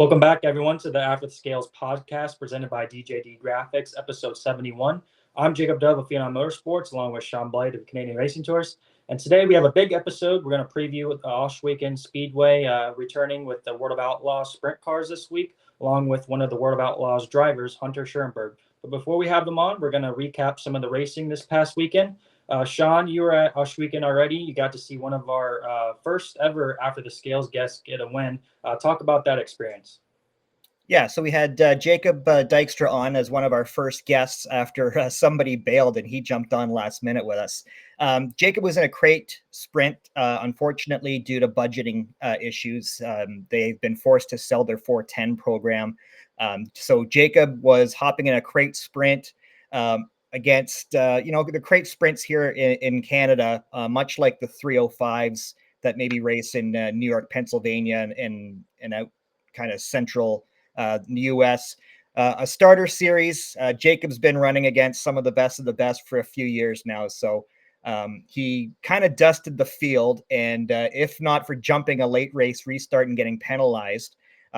Welcome back, everyone, to the After the Scales podcast presented by DJD Graphics, episode 71. I'm Jacob Dove of Phenom Motorsports, along with Shaun Blight of Canadian Racing Tours. And today we have a big episode. We're going to preview Ohsweken Speedway returning with the World of Outlaws sprint cars this week, along with one of the World of Outlaws drivers, Hunter SCHUERENBERG. But before we have them on, we're going to recap some of the racing this past weekend. Shaun, you were at Ohsweken already. You got to see one of our first ever After the Scales guests get a win. Talk about that experience. Yeah, so we had Jacob Dykstra on as one of our first guests after somebody bailed and he jumped on last minute with us. Jacob was in a crate sprint, unfortunately, due to budgeting issues. They've been forced to sell their 410 program. So Jacob was hopping in a crate sprint against, the crate sprints here in Canada, much like the 305s that maybe race in New York, Pennsylvania, and out kind of central the U.S. A starter series. Jacob's been running against some of the best for a few years now. So he kind of dusted the field. And if not for jumping a late race restart and getting penalized,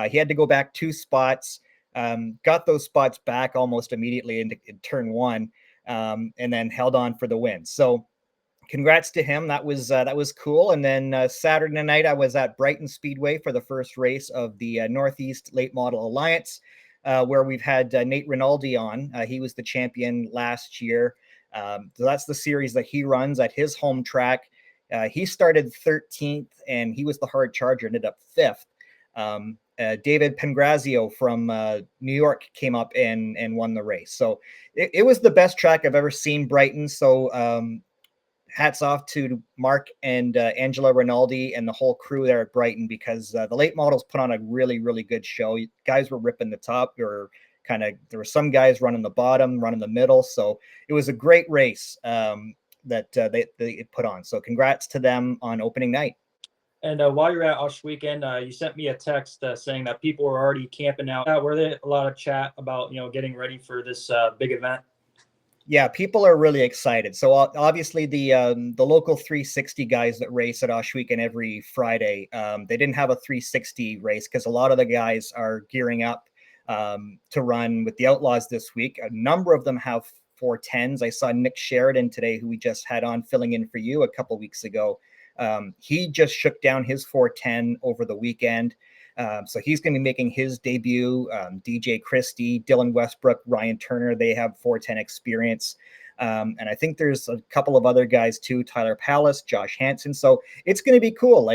he had to go back 2 spots, got those spots back almost immediately in turn 1, and then held on for the win. So congrats to him. That was cool. And then Saturday night, I was at Brighton Speedway for the first race of the Northeast Late Model Alliance, where we've had Nate Rinaldi on. He was the champion last year. So that's the series that he runs at his home track. He started 13th, and he was the hard charger, ended up 5th. David Pengrazio from New York came up and won the race. So it was the best track I've ever seen, Brighton. So hats off to Mark and Angela Rinaldi and the whole crew there at Brighton, because the late models put on a really, really good show. Guys were ripping the top. There were some guys running the bottom, running the middle. So it was a great race that they put on. So congrats to them on opening night. And while you're at Ohsweken, you sent me a text saying that people were already camping out. Were there a lot of chat about getting ready for this big event? Yeah, people are really excited. So obviously the local 360 guys that race at Ohsweken every Friday, they didn't have a 360 race because a lot of the guys are gearing up to run with the Outlaws this week. A number of them have 410s. I saw Nick Sheridan today, who we just had on filling in for you a couple weeks ago. He just shook down his 410 over the weekend. So he's going to be making his debut. DJ Christie, Dylan Westbrook, Ryan Turner, they have 410 experience. And I think there's a couple of other guys too, Tyler Pallas, Josh Hansen. So it's going to be cool.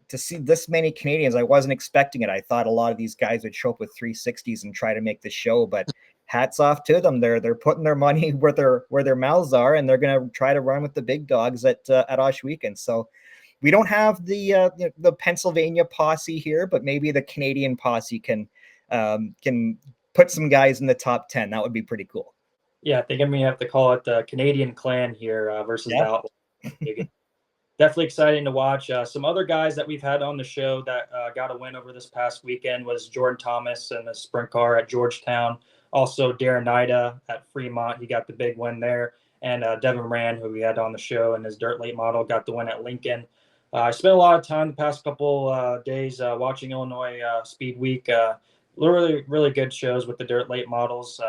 To see this many Canadians, I wasn't expecting it. I thought a lot of these guys would show up with 360s and try to make the show, but hats off to them. They're putting their money where their mouths are, and they're going to try to run with the big dogs at Ohsweken. So we don't have the Pennsylvania posse here, but maybe the Canadian posse can put some guys in the top 10. That would be pretty cool. Yeah, I think I'm gonna have to call it the Canadian clan here versus the Outlaws. Definitely exciting to watch. Some other guys that we've had on the show that got a win over this past weekend was Jordan Thomas and the sprint car at Georgetown. Also, Darren Nida at Fremont. He got the big win there. And Devin Rand, who we had on the show, and his dirt late model, got the win at Lincoln. I spent a lot of time the past couple days watching Illinois Speed Week. Really, really good shows with the dirt late models.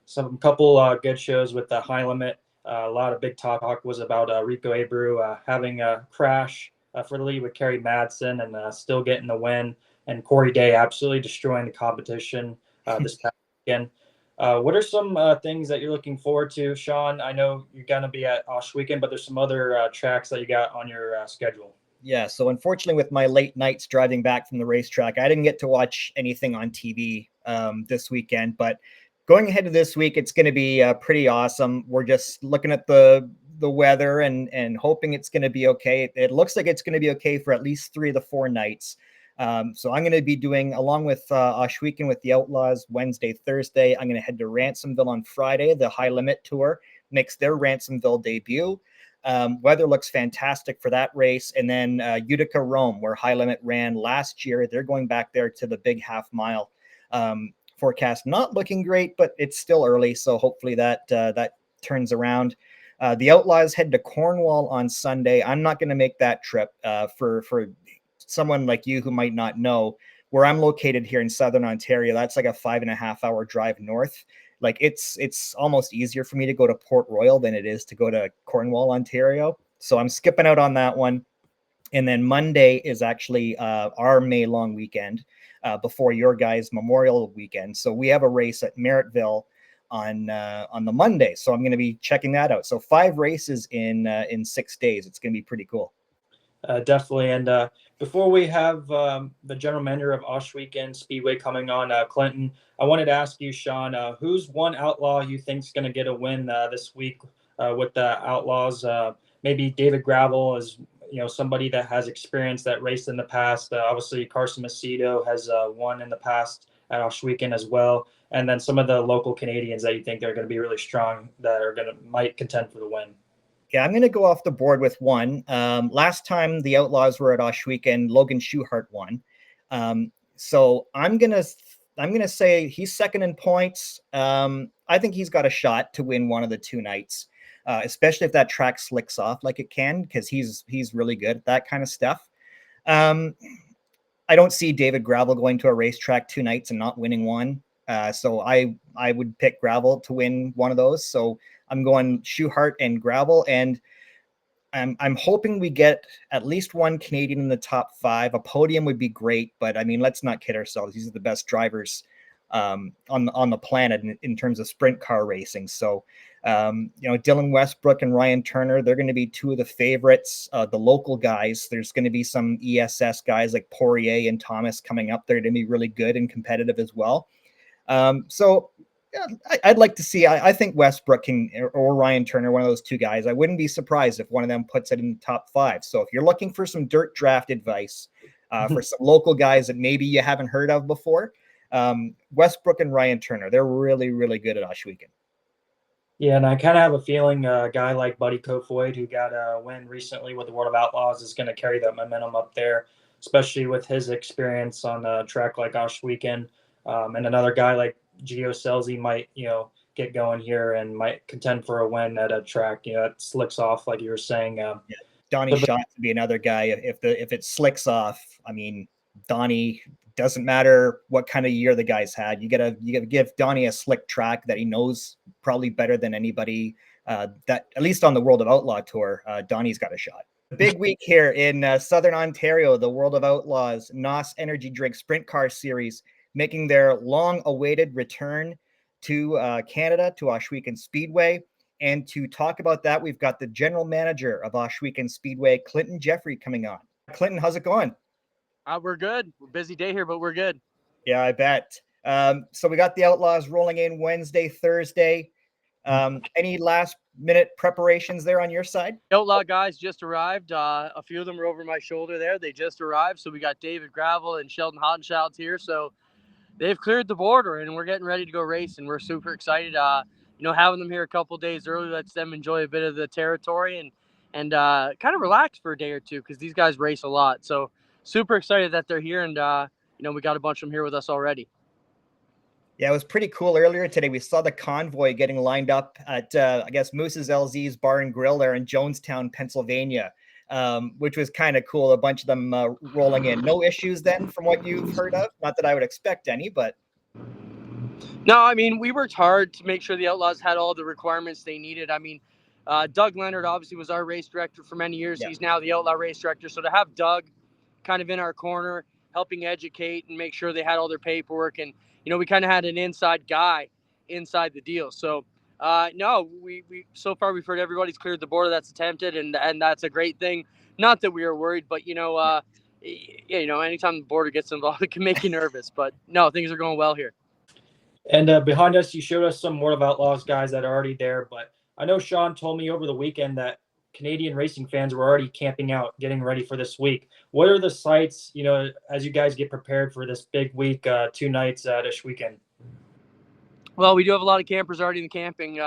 Some couple good shows with the high limit. A lot of big talk was about Rico Abreu having a crash for the lead with Kerry Madsen and still getting the win. And Corey Day absolutely destroying the competition this past weekend. What are some things that you're looking forward to, Shaun? I know you're going to be at Ohsweken, but there's some other tracks that you got on your schedule. Yeah, so unfortunately with my late nights driving back from the racetrack, I didn't get to watch anything on TV this weekend, but going ahead to this week, it's going to be pretty awesome. We're just looking at the weather and hoping it's going to be okay. It looks like it's going to be okay for at least 3 of the 4 nights. So I'm going to be doing, along with Ohsweken with the Outlaws, Wednesday, Thursday. I'm going to head to Ransomville on Friday. The High Limit Tour makes their Ransomville debut. Weather looks fantastic for that race. And then Utica Rome, where High Limit ran last year. They're going back there to the big half mile. Forecast not looking great, but it's still early. So hopefully that turns around. The Outlaws head to Cornwall on Sunday. I'm not going to make that trip for someone like you who might not know. where I'm located here in Southern Ontario, that's like a 5.5 hour drive north. Like it's almost easier for me to go to Port Royal than it is to go to Cornwall, Ontario. So I'm skipping out on that one. And then Monday is actually our May long weekend before your guys' Memorial weekend. So we have a race at Merrittville on the Monday. So I'm going to be checking that out. So 5 races in 6 days. It's going to be pretty cool. Definitely. And before we have the general manager of Ohsweken Speedway coming on, Clinton, I wanted to ask you, Shaun, who's one outlaw you think is going to get a win this week with the Outlaws? Maybe David Gravel is, somebody that has experience that raced in the past. Obviously, Carson Macedo has won in the past at Ohsweken as well. And then some of the local Canadians that you think are going to be really strong that are might contend for the win. Yeah, I'm going to go off the board with one. Last time the Outlaws were at Ohsweken, Logan Schuchart won. So I'm gonna say he's second in points. I think he's got a shot to win one of the 2 nights, especially if that track slicks off like it can, because he's really good at that kind of stuff. I don't see David Gravel going to a racetrack 2 nights and not winning one. So I would pick Gravel to win one of those. So I'm going Schuchart and Gravel, and I'm hoping we get at least one Canadian in the top 5. A podium would be great, but I mean, let's not kid ourselves. These are the best drivers on the planet in terms of sprint car racing. So, Dylan Westbrook and Ryan Turner, they're going to be 2 of the favorites. The local guys, there's going to be some ESS guys like Poirier and Thomas coming up there to be really good and competitive as well. So yeah, I'd like to see. I think Westbrook or Ryan Turner, one of those 2 guys. I wouldn't be surprised if one of them puts it in the top 5. So if you're looking for some dirt draft advice for some local guys that maybe you haven't heard of before, Westbrook and Ryan Turner, they're really, really good at Ohsweken. Yeah, and I kind of have a feeling a guy like Buddy Kofoid, who got a win recently with the World of Outlaws, is going to carry that momentum up there, especially with his experience on a track like Ohsweken. And another guy like Geoffrey might, get going here and might contend for a win at a track, that slicks off, like you were saying. Donnie Schatz would be another guy. If it slicks off, I mean, Donnie, doesn't matter what kind of year the guy's had. You gotta give Donnie a slick track that he knows probably better than anybody. That at least on the World of Outlaw Tour, Donnie's got a shot. Big week here in Southern Ontario. The World of Outlaws NOS Energy Drink Sprint Car Series making their long-awaited return to Canada, to Ohsweken Speedway. And to talk about that, we've got the general manager of Ohsweken Speedway, Clinton Geoffrey, coming on. Clinton, how's it going? We're good. We're busy day here, but we're good. Yeah, I bet. So we got the Outlaws rolling in Wednesday, Thursday. Any last minute preparations there on your side? Outlaw guys just arrived. A few of them are over my shoulder there. They just arrived. So we got David Gravel and Sheldon Hottenschild's here. So they've cleared the border and we're getting ready to go race. And we're super excited. Having them here a couple days early lets them enjoy a bit of the territory and kind of relax for a day or 2 because these guys race a lot. So super excited that they're here. And, we got a bunch of them here with us already. Yeah, it was pretty cool earlier today. We saw the convoy getting lined up at, I guess, Moose's LZ's Bar and Grill there in Jonestown, Pennsylvania, which was kind of cool. A bunch of them rolling in. No issues then from what you've heard of? Not that I would expect any, but... No, I mean, we worked hard to make sure the Outlaws had all the requirements they needed. I mean, Doug Leonard obviously was our race director for many years. Yeah. He's now the Outlaw race director. So to have Doug kind of in our corner, helping educate and make sure they had all their paperwork. And, we kind of had an inside guy inside the deal. So, no, we so far we've heard everybody's cleared the border that's attempted, and that's a great thing. Not that we are worried, but, anytime the border gets involved, it can make you nervous. But, no, things are going well here. And behind us, you showed us some World of Outlaws guys that are already there. But I know Shaun told me over the weekend that Canadian racing fans were already camping out, getting ready for this week. What are the sights, as you guys get prepared for this big week, 2 nights this weekend? Well, we do have a lot of campers already in the camping.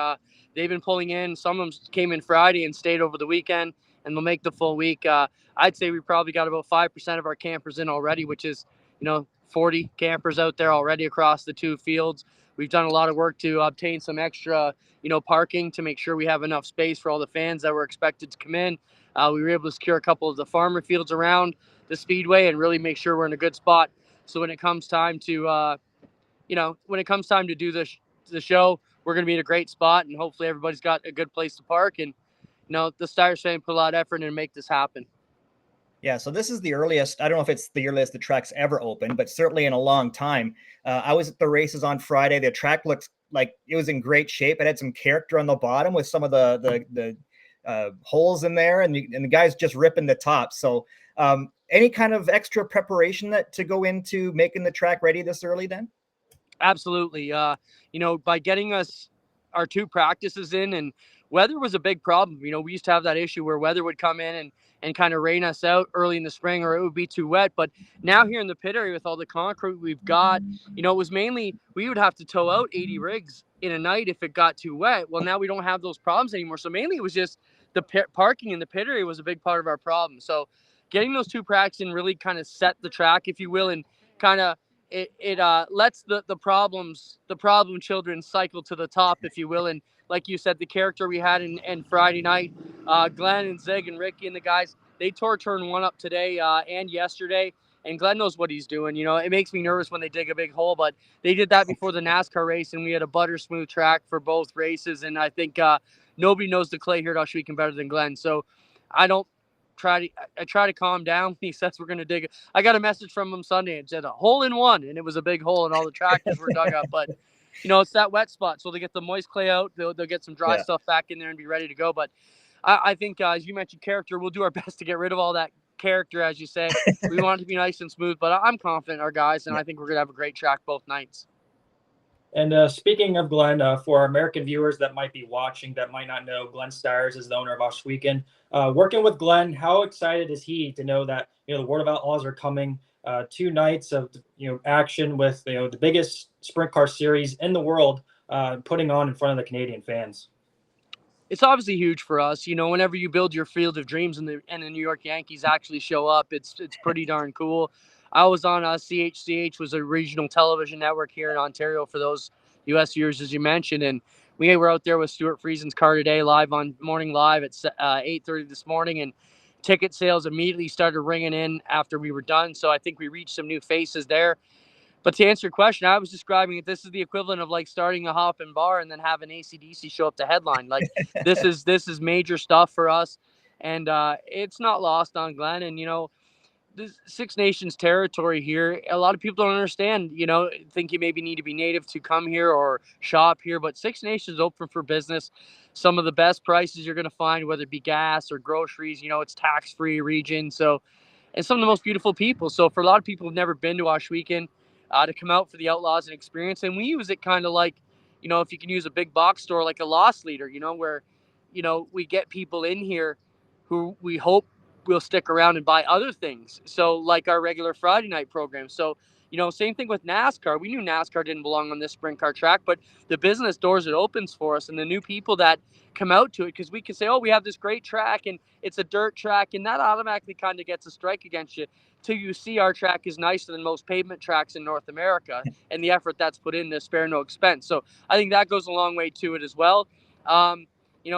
They've been pulling in. Some of them came in Friday and stayed over the weekend, and they'll make the full week. I'd say we probably got about 5% of our campers in already, which is, 40 campers out there already across the 2 fields. We've done a lot of work to obtain some extra, parking to make sure we have enough space for all the fans that were expected to come in. We were able to secure a couple of the farmer fields around the speedway and really make sure we're in a good spot So when it comes time to, when it comes time to do the show, we're going to be in a great spot, and hopefully everybody's got a good place to park. And, the Steyr family put a lot of effort in to make this happen. Yeah, so this is the earliest. I don't know if it's the earliest the track's ever opened, but certainly in a long time. I was at the races on Friday. The track looks like it was in great shape. It had some character on the bottom with some of the holes in there, and the guys just ripping the top. So, any kind of extra preparation to go into making the track ready this early then? Absolutely. By getting us our 2 practices in, and weather was a big problem. We used to have that issue where weather would come in and kind of rain us out early in the spring, or it would be too wet. But now here in the pit area with all the concrete we've got, it was mainly we would have to tow out 80 rigs in a night if it got too wet. Well, now we don't have those problems anymore. So mainly it was just the parking in the pit area was a big part of our problem. So getting those 2 practices in really kind of set the track, if you will, and kind of it lets the problem children cycle to the top, if you will. And like you said, the character we had in Friday night, Glenn and Zig and Ricky and the guys, they tore turn 1 up today and yesterday. And Glenn knows what he's doing. It makes me nervous when they dig a big hole, but they did that before the NASCAR race, and we had a butter smooth track for both races. And I think nobody knows the clay here at Ohsweken better than Glenn. So I try to calm down. He says we're going to dig it. I got a message from him Sunday and said a hole in 1, and it was a big hole, and all the tractors were dug up. But it's that wet spot, so they get the moist clay out. They'll get some dry stuff back in there and be ready to go. But I think, as you mentioned, character, we'll do our best to get rid of all that character, as you say. We want it to be nice and smooth, but I'm confident in our guys, and I think we're going to have a great track both nights. And speaking of Glenn, for our American viewers that might be watching that might not know, Glenn Steyr is the owner of Ohsweken. Working with Glenn, how excited is he to know that the World of Outlaws are coming? 2 nights of action with the biggest sprint car series in the world, putting on in front of the Canadian fans. It's obviously huge for us. Whenever you build your field of dreams and the New York Yankees actually show up, it's pretty darn cool. I was on CHCH, was a regional television network here in Ontario for those U.S. viewers, as you mentioned, and we were out there with Stuart Friesen's car today, live on Morning Live at 8:30 this morning, and ticket sales immediately started ringing in after we were done. So I think we reached some new faces there. But to answer your question, I was describing it. This is the equivalent of like starting a hop and bar and then having AC/DC show up to headline. Like this is major stuff for us, and it's not lost on Glenn. And this Six Nations territory here, a lot of people don't understand. Think you maybe need to be native to come here or shop here, but Six Nations is open for business. Some of the best prices you're going to find, whether it be gas or groceries. It's tax-free region, so. And some of the most beautiful people. So for a lot of people who've never been to Ohsweken, to come out for the Outlaws and experience. And we use it kind of like, if you can use a big box store, like a loss leader, where, we get people in here who we hope will stick around and buy other things. So like our regular Friday night program. So, same thing with NASCAR. We knew NASCAR didn't belong on this sprint car track, but the business doors it opens for us and the new people that come out to it, because we can say, oh, we have this great track and it's a dirt track, and that automatically kind of gets a strike against you till you see our track is nicer than most pavement tracks in North America, and the effort that's put in to spare no expense. So I think that goes a long way to it as well.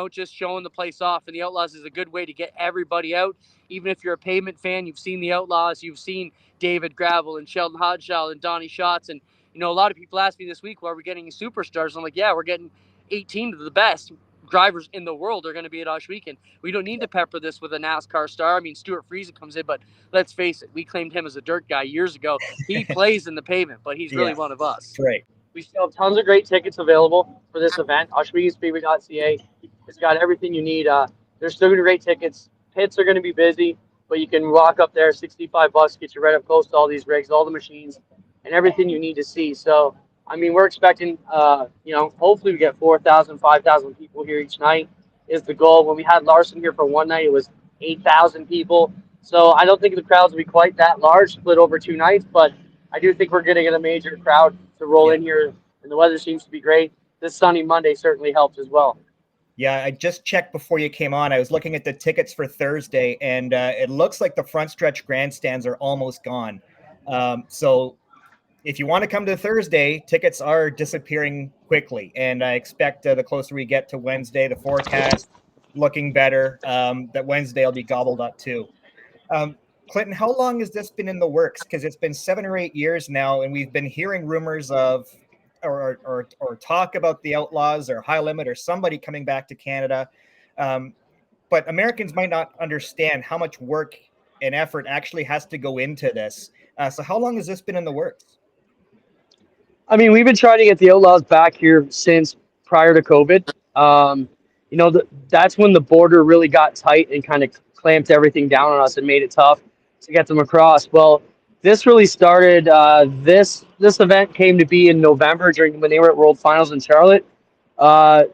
Just showing the place off, and the Outlaws is a good way to get everybody out. Even if you're a pavement fan, you've seen the Outlaws, you've seen David Gravel and Sheldon Hodgshall and Donnie Schatz. And, a lot of people ask me this week, well, are we getting superstars? I'm like, yeah, we're getting 18 of the best drivers in the world are going to be at Ohsweken. We don't need to pepper this with a NASCAR star. I mean, Stuart Friesen comes in, but let's face it, we claimed him as a dirt guy years ago. He plays in the pavement, but he's really one of us. Right. We still have tons of great tickets available for this event. OhswekenSpeedway.ca. It's got everything you need. There's still going to be great tickets. Pits are going to be busy, but you can walk up there, $65, get you right up close to all these rigs, all the machines, and everything you need to see. So, I mean, we're expecting, hopefully we get 4,000, 5,000 people here each night is the goal. When we had Larson here for one night, it was 8,000 people. So I don't think the crowds will be quite that large, split over 2 nights, but I do think we're going to get a major crowd to roll in here, and the weather seems to be great. This sunny Monday certainly helps as well. Yeah, I just checked before you came on. I was looking at the tickets for Thursday, and it looks like the front stretch grandstands are almost gone. So if you want to come to Thursday, tickets are disappearing quickly. And I expect the closer we get to Wednesday, the forecast looking better, that Wednesday will be gobbled up too. Clinton, how long has this been in the works? Because it's been 7 or 8 years now, and we've been hearing rumors of or talk about the Outlaws or High Limit or somebody coming back to Canada. But Americans might not understand how much work and effort actually has to go into this. So how long has this been in the works? I mean, we've been trying to get the Outlaws back here since prior to COVID. That's when the border really got tight and kind of clamped everything down on us and made it tough to get them across. Well, this really started. This event came to be in November when they were at World Finals in Charlotte. Uh,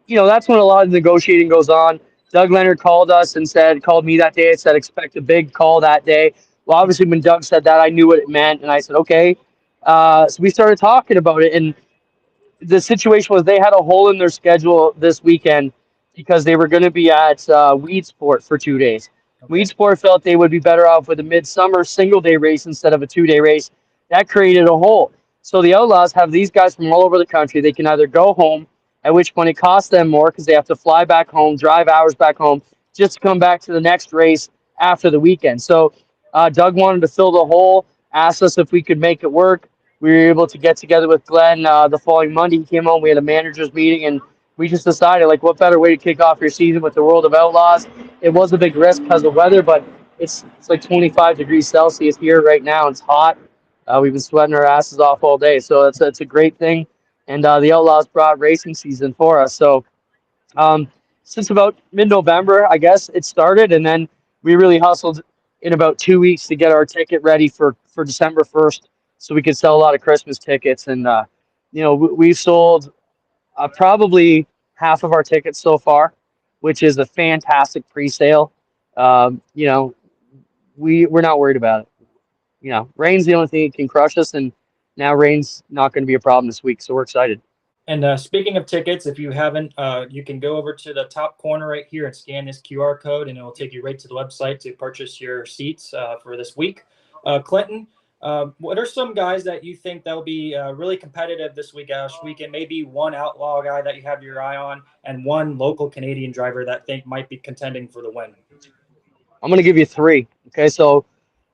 that's when a lot of negotiating goes on. Doug Leonard called me that day and said, expect a big call that day. Well, obviously, when Doug said that, I knew what it meant, and I said, okay. So we started talking about it, and the situation was they had a hole in their schedule this weekend because they were going to be at Weedsport for 2 days. Okay. Weedsport felt they would be better off with a midsummer single-day race instead of a 2-day race. That created a hole. So the Outlaws have these guys from all over the country. They can either go home, at which point it costs them more because they have to fly back home, drive hours back home, just to come back to the next race after the weekend. So Doug wanted to fill the hole, asked us if we could make it work. We were able to get together with Glenn the following Monday. He came home. We had a managers meeting, and we just decided, what better way to kick off your season with the World of Outlaws? It was a big risk because of weather, but it's like 25 degrees Celsius here right now. It's hot. We've been sweating our asses off all day, so it's a great thing. And the Outlaws brought racing season for us. So since about mid-November, I guess, it started, and then we really hustled in about 2 weeks to get our ticket ready for December 1st so we could sell a lot of Christmas tickets. And, we've sold probably half of our tickets so far, which is a fantastic pre-sale. We're not worried about it. Rain's the only thing that can crush us, and now rain's not going to be a problem this week, so we're excited. And speaking of tickets, if you haven't, you can go over to the top corner right here and scan this QR code, and it will take you right to the website to purchase your seats for this week. Clinton, what are some guys that you think that will be really competitive this weekend? Maybe one outlaw guy that you have your eye on, and one local Canadian driver that think might be contending for the win. I'm going to give you 3. Okay, so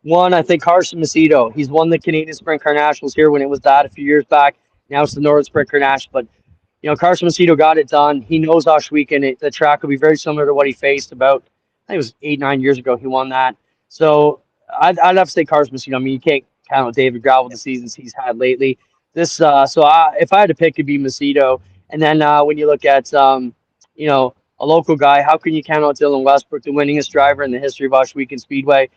one, I think Carson Macedo. He's won the Canadian Sprint Car Nationals here when it was that a few years back. Now it's the Northern Sprint Car National. But, Carson Macedo got it done. He knows Ohsweken. The track will be very similar to what he faced about, I think it was 8-9 years ago. He won that. So I'd have to say Carson Macedo. I mean, you can't count on David Gravel the seasons he's had lately. If I had to pick, it'd be Macedo. And then when you look at, a local guy, how can you count out Dylan Westbrook, the winningest driver in the history of Ohsweken Speedway?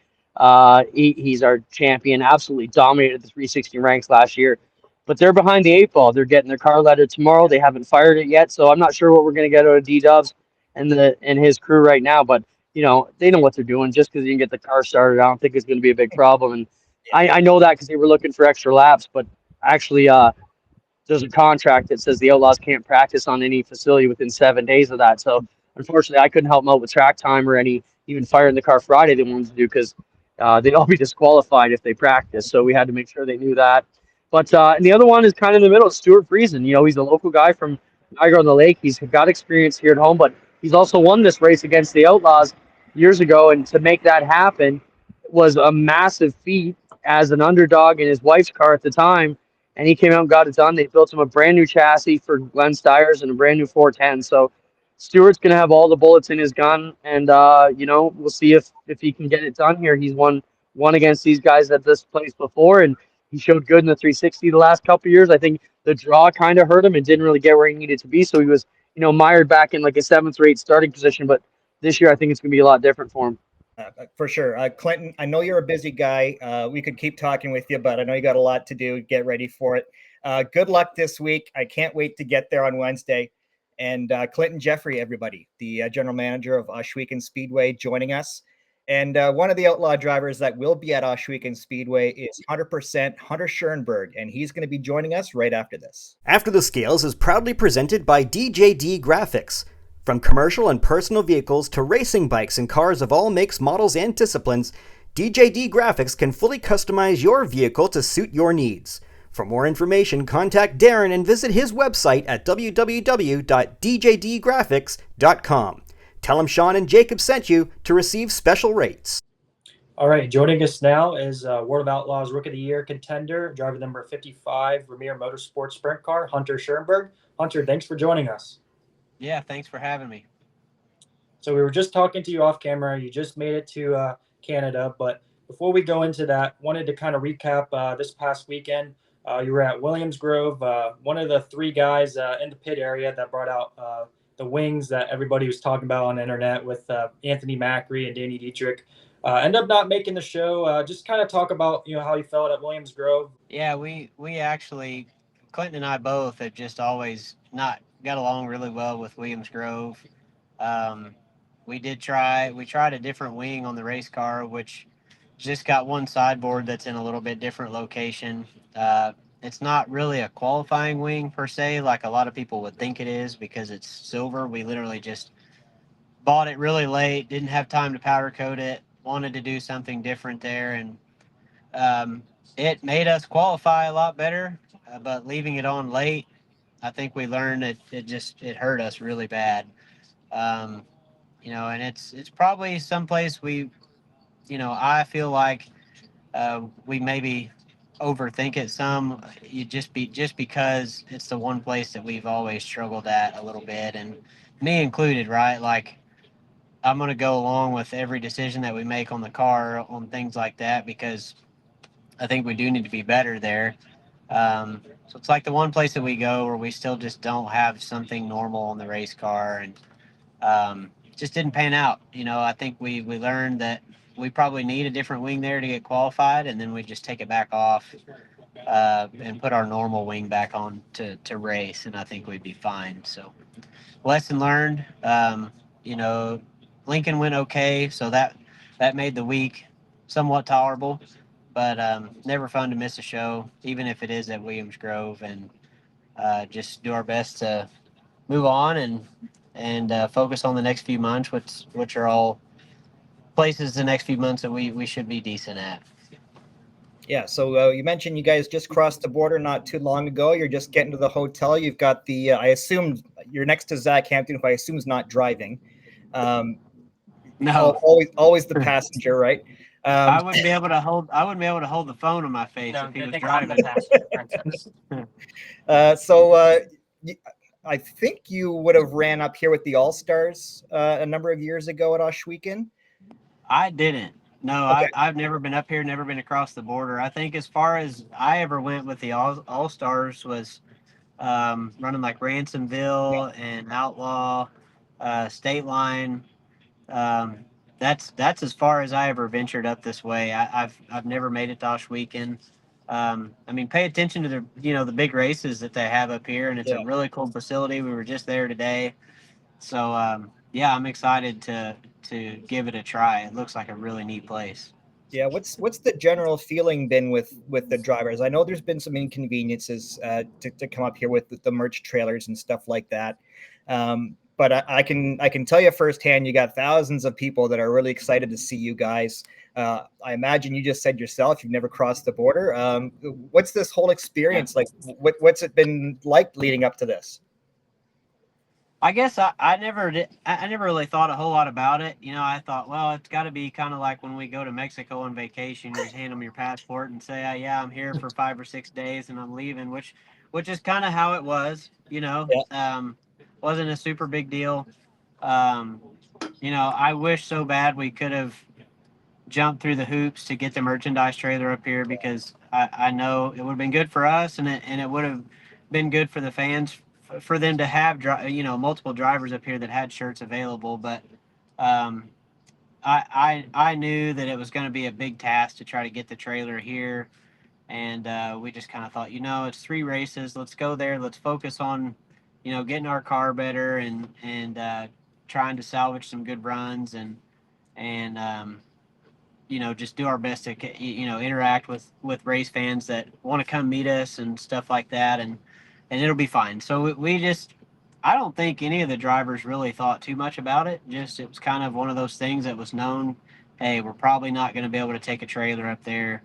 He's our champion, absolutely dominated the 360 ranks last year. But they're behind the 8 ball. They're getting their car lettered tomorrow. They haven't fired it yet, so I'm not sure what we're going to get out of D-Dubs and his crew right now. But, they know what they're doing. Just because you can get the car started, I don't think it's going to be a big problem. And I know that because they were looking for extra laps, but actually there's a contract that says the Outlaws can't practice on any facility within 7 days of that. So, unfortunately, I couldn't help them out with track time or even firing the car Friday they wanted to do because they'd all be disqualified if they practice. So we had to make sure they knew that. But and the other one is kind of in the middle, Stuart Friesen. He's a local guy from Niagara-on-the-Lake. He's got experience here at home, but he's also won this race against the Outlaws years ago. And to make that happen was a massive feat as an underdog in his wife's car at the time. And he came out and got it done. They built him a brand new chassis for Glenn Stiers and a brand new 410. So Stuart's going to have all the bullets in his gun. And, we'll see if he can get it done here. He's won against these guys at this place before, and he showed good in the 360 the last couple of years. I think the draw kind of hurt him and didn't really get where he needed to be. So he was, mired back in like a 7th or 8th starting position. But this year, I think it's going to be a lot different for him. For sure. Clinton, I know you're a busy guy. We could keep talking with you, but I know you got a lot to do. Get ready for it. Good luck this week. I can't wait to get there on Wednesday. And Clinton Geoffrey, everybody, the general manager of Ohsweken Speedway, joining us. And one of the outlaw drivers that will be at Ohsweken Speedway is 100% Hunter Schuerenberg, and he's going to be joining us right after this. After the Scales is proudly presented by DJD Graphics. From commercial and personal vehicles to racing bikes and cars of all makes, models, and disciplines, DJD Graphics can fully customize your vehicle to suit your needs. For more information, contact Darren and visit his website at www.djdgraphics.com. Tell him Shaun and Jacob sent you to receive special rates. All right, joining us now is World of Outlaws Rookie of the Year contender, driver number 55, Vermeer Motorsports Sprint Car, Hunter Schuerenberg. Hunter, thanks for joining us. Yeah, thanks for having me. So we were just talking to you off camera. You just made it to Canada, but before we go into that, wanted to kind of recap this past weekend. You were at Williams Grove, one of the three guys in the pit area that brought out the wings that everybody was talking about on the internet with Anthony Macri and Danny Dietrich. End up not making the show. Just kind of talk about how you felt at Williams Grove. Yeah, we actually, Clinton and I both have just always not got along really well with Williams Grove. We tried a different wing on the race car, which just got one sideboard that's in a little bit different location. It's not really a qualifying wing per se, like a lot of people would think it is, because it's silver. We literally just bought it really late, didn't have time to powder coat it, wanted to do something different there, and it made us qualify a lot better. But leaving it on late, I think we learned that it hurt us really bad. And it's probably someplace I feel like we maybe overthink it some. Just because it's the one place that we've always struggled at a little bit, and me included, right? Like, I'm going to go along with every decision that we make on the car on things like that, because I think we do need to be better there. So it's like the one place that we go where we still just don't have something normal on the race car, and just didn't pan out. I think we learned that we probably need a different wing there to get qualified, and then we just take it back off and put our normal wing back on to race, and I think we'd be fine. So lesson learned. Lincoln went okay, so that made the week somewhat tolerable, but never fun to miss a show, even if it is at Williams Grove, and just do our best to move on and focus on the next few months, which are all places the next few months that we should be decent at. Yeah, so you mentioned you guys just crossed the border not too long ago. You're just getting to the hotel. You've got I assume you're next to Zach Hampton, who I assume is not driving. No, always the passenger, right? I wouldn't be able to hold the phone on my face if he was driving. I think you would have ran up here with the All-Stars a number of years ago at Ohsweken. I didn't. No, okay. I've never been up here, never been across the border. I think as far as I ever went with the All-Stars was running like Ransomville and Outlaw, State Line. That's as far as I ever ventured up this way. I've never made it to Ohsweken. Pay attention to the big races that they have up here, and it's a really cool facility. We were just there today, so I'm excited to give it a try. It looks like a really neat place. Yeah, what's the general feeling been with the drivers? I know there's been some inconveniences to come up here with the merch trailers and stuff like that. But I can tell you firsthand, you got thousands of people that are really excited to see you guys. I imagine you just said yourself you've never crossed the border. What's this whole experience like? What's it been like leading up to this? I guess I never really thought a whole lot about it. I thought, well, it's got to be kind of like when we go to Mexico on vacation. You just hand them your passport and say, yeah, I'm here for 5 or 6 days and I'm leaving, which is kind of how it was. Wasn't a super big deal. I wish so bad we could have jumped through the hoops to get the merchandise trailer up here, because I know it would have been good for us, and it would have been good for the fans, for them to have multiple drivers up here that had shirts available. But I knew that it was going to be a big task to try to get the trailer here, and we just kind of thought, it's 3 races. Let's go there. Let's focus on getting our car better and trying to salvage some good runs and just do our best to interact with race fans that want to come meet us and stuff like that, and it'll be fine. So I don't think any of the drivers really thought too much about it. Just it was kind of one of those things that was known. Hey, we're probably not going to be able to take a trailer up there.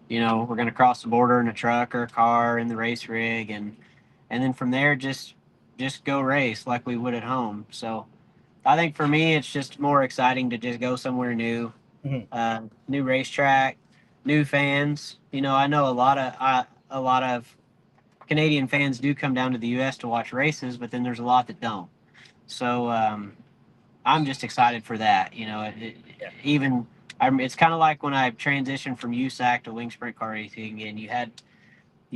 We're going to cross the border in a truck or a car in the race rig, and then from there just go race like we would at home. So I think for me it's just more exciting to just go somewhere new, new racetrack, new fans. You know, I know a lot of Canadian fans do come down to the U.S. to watch races, but then there's a lot that don't. So I'm just excited for that. You know, it's kind of like when I transitioned from USAC to wing sprint car racing, and you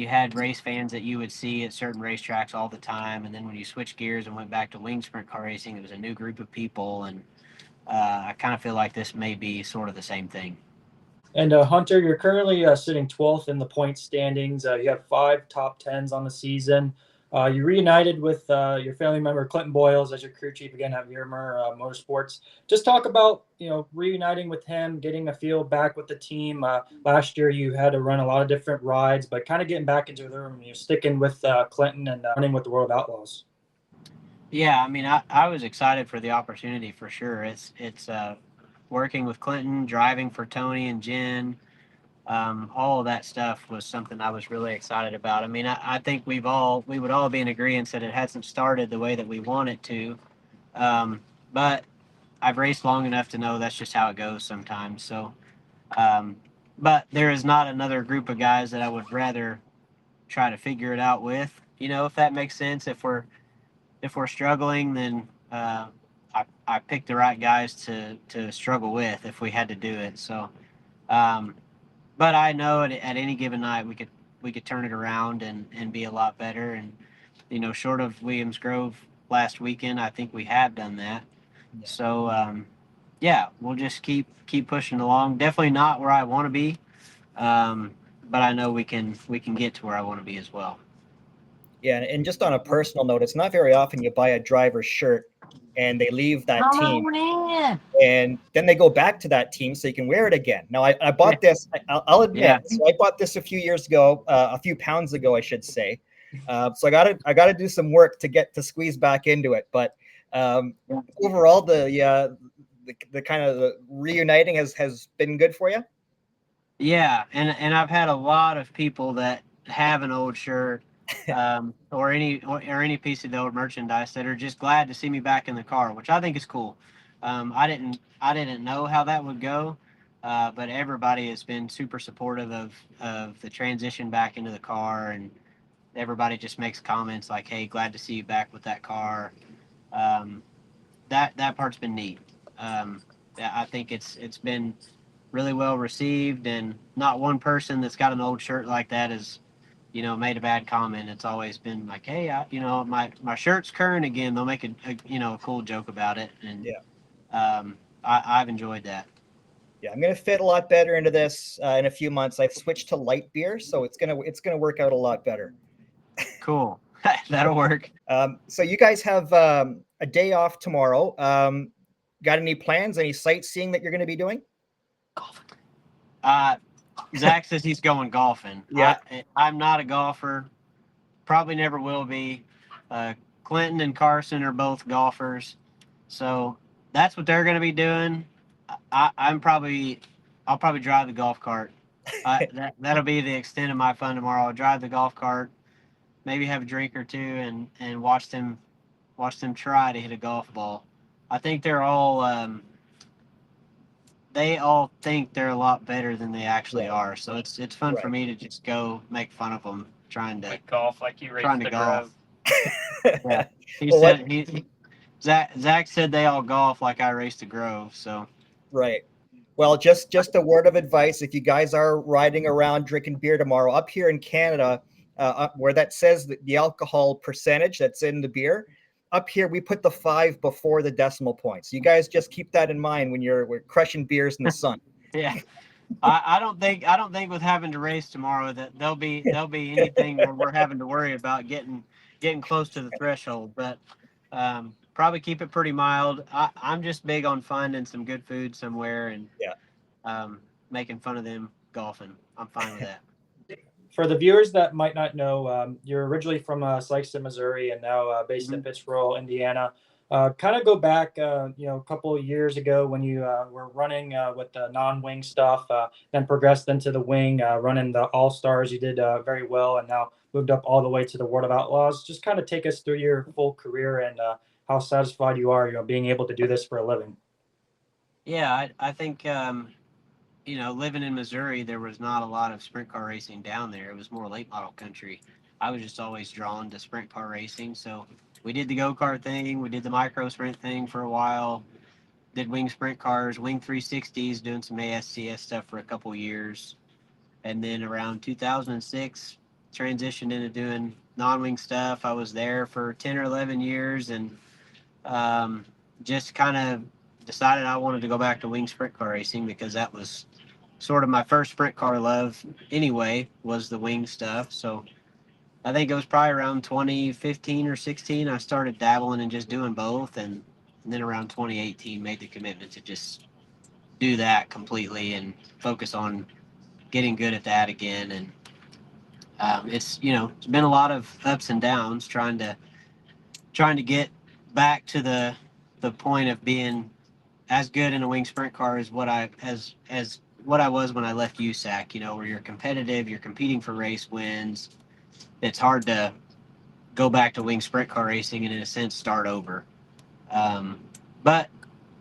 had race fans that you would see at certain racetracks all the time, and then when you switched gears and went back to wing sprint car racing, it was a new group of people, and I kind of feel like this may be sort of the same thing. And Hunter, you're currently sitting 12th in the point standings. You have 5 top 10s on the season. You reunited with your family member Clinton Boyles as your crew chief again at Vermeer Motorsports. Just talk about reuniting with him, getting a feel back with the team. Last year you had to run a lot of different rides, but kind of getting back into the room. You're sticking with Clinton and running with the World Outlaws. Yeah, I mean, I was excited for the opportunity for sure. It's working with Clinton, driving for Tony and Jen. All of that stuff was something I was really excited about. I mean, I think we would all be in agreement that it hasn't started the way that we want it to. But I've raced long enough to know that's just how it goes sometimes. So, but there is not another group of guys that I would rather try to figure it out with, you know, if that makes sense. If we're struggling, then I picked the right guys to struggle with if we had to do it. So, but I know at any given night we could turn it around and be a lot better. And you know, short of Williams Grove last weekend, I think we have done that. Yeah. So yeah, we'll just keep pushing along. Definitely not where I want to be, but I know we can get to where I want to be as well. Yeah, and just on a personal note, it's not very often you buy a driver's shirt and they leave that team, and then they go back to that team so you can wear it again. Now, I bought this. I'll admit, so I bought this a few years ago, a few pounds ago, I should say. So I gotta do some work to squeeze back into it. But overall, the kind of the reuniting has been good for you. Yeah, and I've had a lot of people that have an old shirt. Or any piece of the old merchandise that are just glad to see me back in the car, which I think is cool. I didn't know how that would go, but everybody has been super supportive of the transition back into the car, and everybody just makes comments like, "Hey, glad to see you back with that car." That part's been neat. I think it's been really well received, and not one person that's got an old shirt like that is, you know, made a bad comment. It's always been like, hey, my shirt's current again. They'll make a cool joke about it, and I've enjoyed that. Yeah, I'm gonna fit a lot better into this in a few months. I've switched to light beer, so it's gonna work out a lot better. Cool, that'll work. So you guys have a day off tomorrow. Got any plans? Any sightseeing that you're going to be doing? Zach says he's going golfing. Yeah, I'm not a golfer. Probably never will be. Clinton and Carson are both golfers, so that's what they're going to be doing. I'll probably drive the golf cart. That'll be the extent of my fun tomorrow. I'll drive the golf cart, maybe have a drink or two, and watch them try to hit a golf ball. I think they're all they all think they're a lot better than they actually are. So it's fun for me to just go make fun of them trying to golf like you trying to golf. Yeah, Zach said they all golf like I raced the Grove. So right. Well, just a word of advice: if you guys are riding around drinking beer tomorrow, up here in Canada, where that says the alcohol percentage that's in the beer, up here we put the 5 before the decimal points. You guys just keep that in mind when we're crushing beers in the sun. Yeah, I don't think with having to race tomorrow that there'll be anything where we're having to worry about getting close to the threshold. But probably keep it pretty mild. I'm just big on finding some good food somewhere and making fun of them golfing. I'm fine with that. For the viewers that might not know, you're originally from Sikeston, Missouri, and now based in Pittsburgh, Indiana. Kind of go back, a couple of years ago when you were running with the non-wing stuff, then progressed into the wing, running the All-Stars. You did very well, and now moved up all the way to the World of Outlaws. Just kind of take us through your full career and how satisfied you are, being able to do this for a living. Yeah, I think living in Missouri, there was not a lot of sprint car racing down there. It was more late model country. I was just always drawn to sprint car racing. So we did the go-kart thing. We did the micro sprint thing for a while. Did wing sprint cars, wing 360s, doing some ASCS stuff for a couple years. And then around 2006, transitioned into doing non-wing stuff. I was there for 10 or 11 years and just kind of decided I wanted to go back to wing sprint car racing because that was sort of my first sprint car love anyway, was the wing stuff. So I think it was probably around 2015 or 16 I started dabbling and just doing both, and then around 2018 made the commitment to just do that completely and focus on getting good at that again. And it's been a lot of ups and downs trying to get back to the point of being as good in a wing sprint car as what I was when I left USAC, where you're competitive, you're competing for race wins. It's hard to go back to wing sprint car racing and in a sense start over. But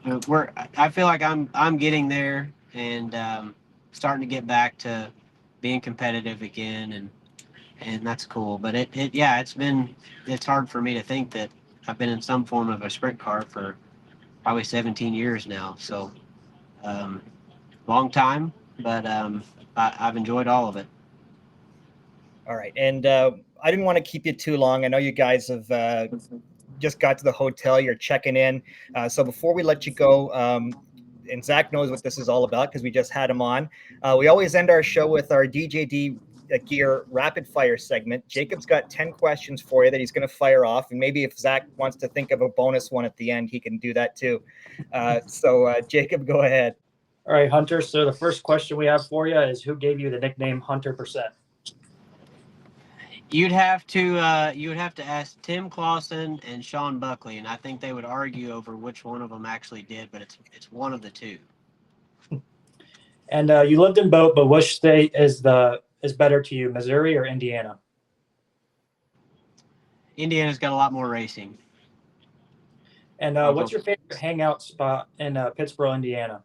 I feel like I'm getting there and starting to get back to being competitive again, and that's cool. But it's hard for me to think that I've been in some form of a sprint car for probably 17 years now. So long time, but I've enjoyed all of it. All right. And I didn't want to keep you too long. I know you guys have just got to the hotel. You're checking in. So before we let you go, and Zach knows what this is all about because we just had him on. We always end our show with our DJD Gear rapid fire segment. Jacob's got 10 questions for you that he's going to fire off. And maybe if Zach wants to think of a bonus one at the end, he can do that too. So Jacob, go ahead. All right, Hunter. So the first question we have for you is, who gave you the nickname Hunter %? You'd have to ask Tim Clausen and Shaun Buckley, and I think they would argue over which one of them actually did, but it's one of the two. And you lived in both, but which state is better to you, Missouri or Indiana? Indiana's got a lot more racing. And what's your favorite hangout spot in Pittsboro, Indiana?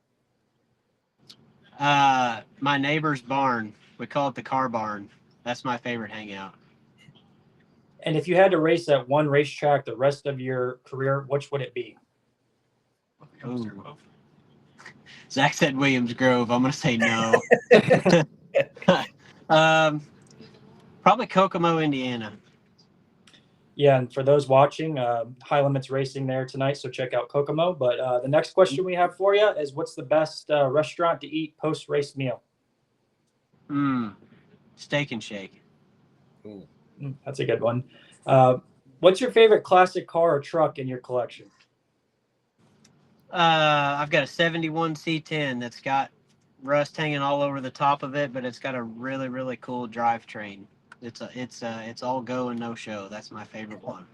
My neighbor's barn. We call it the car barn. That's my favorite hangout. And if you had to race at one racetrack the rest of your career, which would it be? Zach said Williams Grove. I'm going to say no. Probably Kokomo, Indiana. Yeah, and for those watching, High Limits Racing there tonight, so check out Kokomo. But the next question we have for you is, what's the best restaurant to eat post-race meal? Steak and Shake. Ooh. That's a good one. What's your favorite classic car or truck in your collection? I've got a 71 C10 that's got rust hanging all over the top of it, but it's got a really, really cool drivetrain. It's all go and no show. That's my favorite one.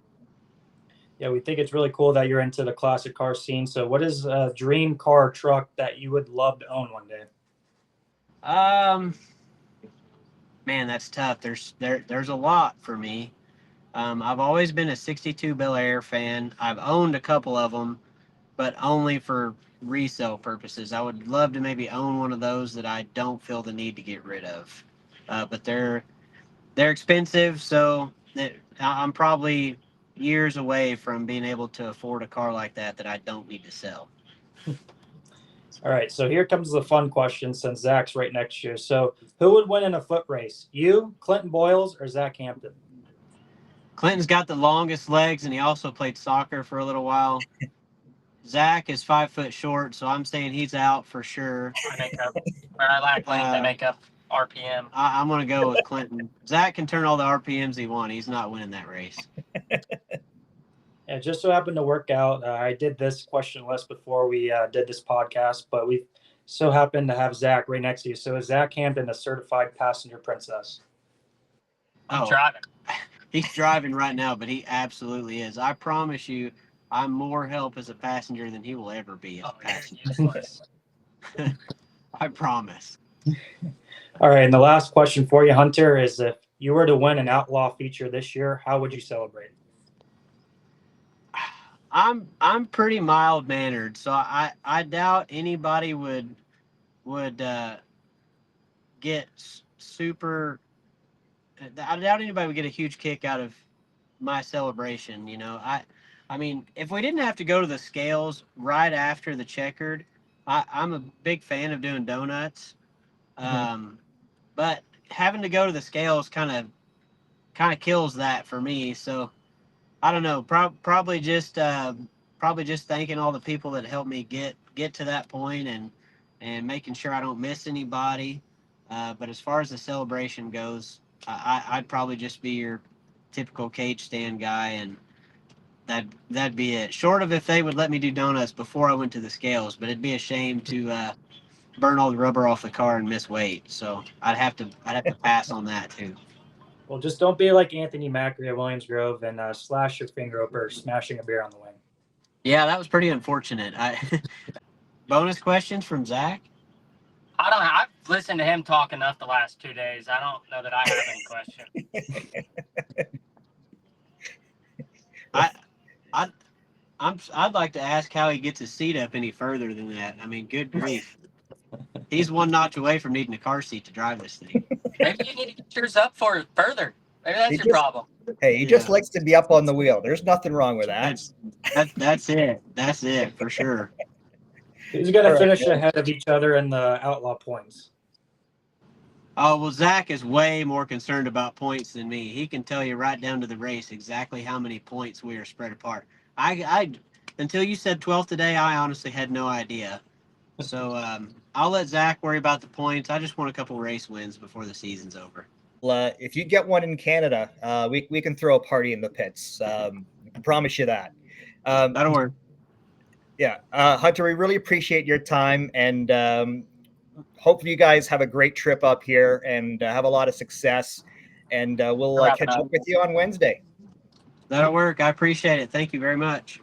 Yeah, we think it's really cool that you're into the classic car scene. So what is a dream car or truck that you would love to own one day? Man, that's tough. There's a lot for me. I've always been a 62 Bel Air fan. I've owned a couple of them, but only for resale purposes. I would love to maybe own one of those that I don't feel the need to get rid of. But they're expensive, so I'm probably years away from being able to afford a car like that I don't need to sell. All right, so here comes the fun question since Zach's right next to you. So who would win in a foot race? You, Clinton Boyles, or Zach Hampton? Clinton's got the longest legs, and he also played soccer for a little while. Zach is 5 foot short, so I'm saying he's out for sure. I lack length, I make up RPM. I'm going to go with Clinton. Zach can turn all the RPMs he wants. He's not winning that race. It just so happened to work out. I did this question list before we did this podcast, but we so happened to have Zach right next to you. So is Zach Hampton a certified passenger princess? I'm driving. He's driving right now, but he absolutely is. I promise you, I'm more help as a passenger than he will ever be as a passenger. I promise. All right, and the last question for you, Hunter, is if you were to win an Outlaw feature this year, how would you celebrate? I'm pretty mild-mannered, so I doubt anybody would would get super. I doubt anybody would get a huge kick out of my celebration. You know, I mean, if we didn't have to go to the scales right after the checkered, I'm a big fan of doing donuts. But having to go to the scales kind of kills that for me. So I don't know. Probably just thanking all the people that helped me get to that point and making sure I don't miss anybody. But as far as the celebration goes, I'd probably just be your typical cage stand guy, and that'd be it. Short of if they would let me do donuts before I went to the scales, but it'd be a shame to burn all the rubber off the car and miss weight. So I'd have to pass on that too. Well, just don't be like Anthony Macri at Williams Grove and slash your finger over smashing a beer on the wing. Yeah, that was pretty unfortunate. Bonus questions from Zach? I don't know. I've listened to him talk enough the last 2 days. I don't know that I have any questions. I'd like to ask how he gets his seat up any further than that. I mean, good grief. He's one notch away from needing a car seat to drive this thing. Maybe you need to get yours up for further. Maybe that's your problem. Hey, he just likes to be up on the wheel. There's nothing wrong with that. That's it. That's it for sure. Who's going to finish ahead of each other in the outlaw points? Oh, well, Zach is way more concerned about points than me. He can tell you right down to the race exactly how many points we are spread apart. I until you said 12 today, I honestly had no idea. So I'll let Zach worry about the points. I just want a couple race wins before the season's over. If you get one in Canada, we can throw a party in the pits. I can promise you that. That'll work. Yeah. Hunter, we really appreciate your time, and hopefully you guys have a great trip up here and have a lot of success, and we'll catch up with you on Wednesday. That'll work. I appreciate it. Thank you very much.